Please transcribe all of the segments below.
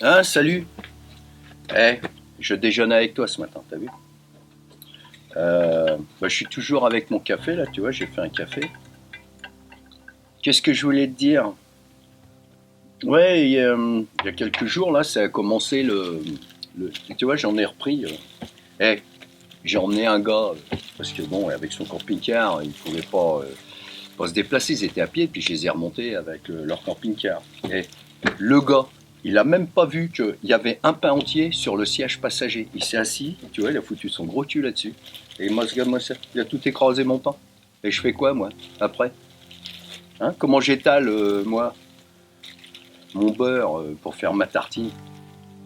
Hein, salut. Eh, je déjeune avec toi ce matin, t'as vu? Je suis toujours avec mon café là, tu vois, j'ai fait un café. Qu'est-ce que je voulais te dire? Ouais, il y a quelques jours là, ça a commencé tu vois, j'en ai repris. Eh, j'ai emmené un gars, parce que bon, avec son camping-car, il pouvait pas se déplacer, ils étaient à pied, puis je les ai remontés avec leur camping-car. Et le gars, il a même pas vu qu'il y avait un pain entier sur le siège passager. Il s'est assis, tu vois, il a foutu son gros cul là-dessus. Et moi, ce gars, moi, il a tout écrasé mon pain. Et je fais quoi, moi, après? Hein, comment j'étale, moi, mon beurre pour faire ma tartine?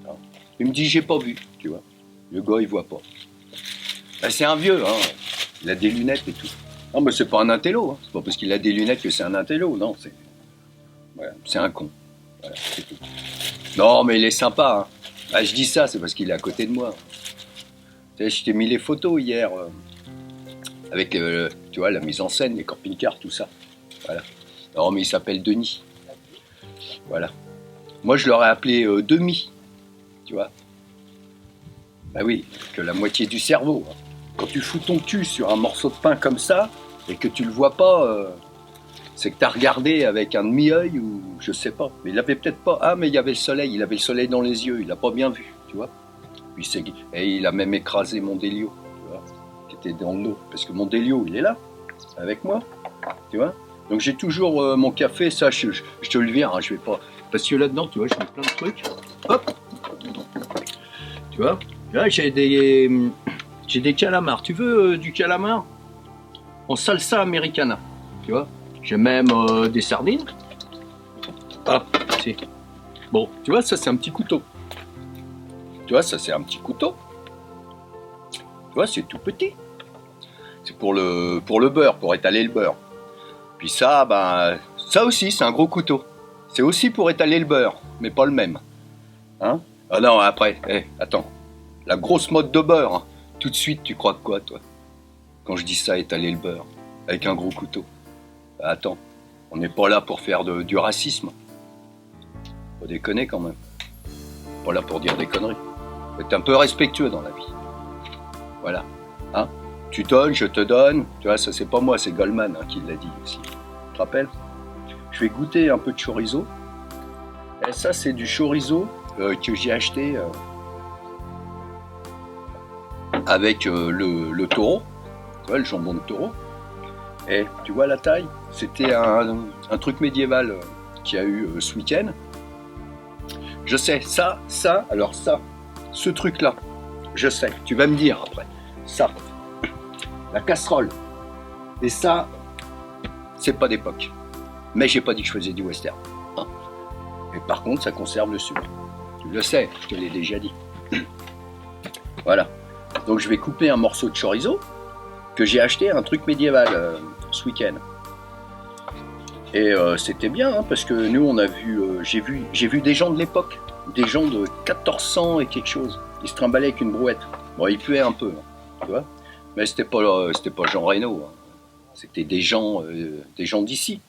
Hein. Il me dit, j'ai pas vu, tu vois. Le gars, il voit pas. Ben, c'est un vieux, hein. Il a des lunettes et tout. Non, mais c'est pas un intello, hein. C'est pas parce qu'il a des lunettes que c'est un intello, non, voilà, c'est un con. Voilà, c'est tout. Non, mais il est sympa, hein. Ah, je dis ça, c'est parce qu'il est à côté de moi. Tu sais, je t'ai mis les photos hier, avec, tu vois, la mise en scène, les camping-cars, tout ça. Voilà. Non, mais il s'appelle Denis. Voilà. Moi, je l'aurais appelé Demi, tu vois. Bah oui, que la moitié du cerveau, hein. Quand tu fous ton cul sur un morceau de pain comme ça, et que tu le vois pas, c'est que t'as regardé avec un demi-œil ou je sais pas. Mais il avait peut-être pas. Ah, mais il y avait le soleil, il avait le soleil dans les yeux, il a pas bien vu, tu vois. Et il a même écrasé mon Délio, tu vois, qui était dans l'eau. Parce que mon Délio, il est là, avec moi, tu vois. Donc j'ai toujours mon café, ça, je te le vire, hein, je vais pas. Parce que là-dedans, tu vois, je mets plein de trucs. Hop, tu vois. Là, j'ai des calamars. Tu veux du calamar en salsa americana, tu vois. J'ai même des sardines. Ah, si. Bon, tu vois, ça c'est un petit couteau. Tu vois, ça c'est un petit couteau. Tu vois, c'est tout petit. C'est pour le beurre, pour étaler le beurre. Puis ça, ben, ça aussi, c'est un gros couteau. C'est aussi pour étaler le beurre, mais pas le même. Hein? Ah non, après, attends. La grosse mode de beurre, hein. Tout de suite, tu crois que quoi, toi? Quand je dis ça, étaler le beurre, avec un gros couteau. Bah, attends, on n'est pas là pour faire du racisme. Faut déconner quand même. Pas là pour dire des conneries. Faut être un peu respectueux dans la vie. Voilà. Hein? Tu donnes, je te donne. Tu vois, ça c'est pas moi, c'est Goldman, hein, qui l'a dit aussi. Tu te rappelles? Je vais goûter un peu de chorizo. Et ça, c'est du chorizo que j'ai acheté avec le taureau. Tu vois, le jambon de taureau. Et tu vois la taille? C'était un truc médiéval qu'il y a eu ce week-end. Je sais, alors ça, ce truc-là, je sais, tu vas me dire après. Ça, la casserole. Et ça, c'est pas d'époque. Mais j'ai pas dit que je faisais du western. Hein. Et par contre, ça conserve le sucre. Tu le sais, je te l'ai déjà dit. Voilà. Donc je vais couper un morceau de chorizo que j'ai acheté à un truc médiéval ce week-end. Et c'était bien, hein, parce que nous, on a vu, j'ai vu des gens de l'époque, des gens de 1400 et quelque chose. Ils se trimballaient avec une brouette. Bon, il puait un peu, hein, tu vois. Mais c'était pas Jean Reno. Hein. C'était des gens d'ici.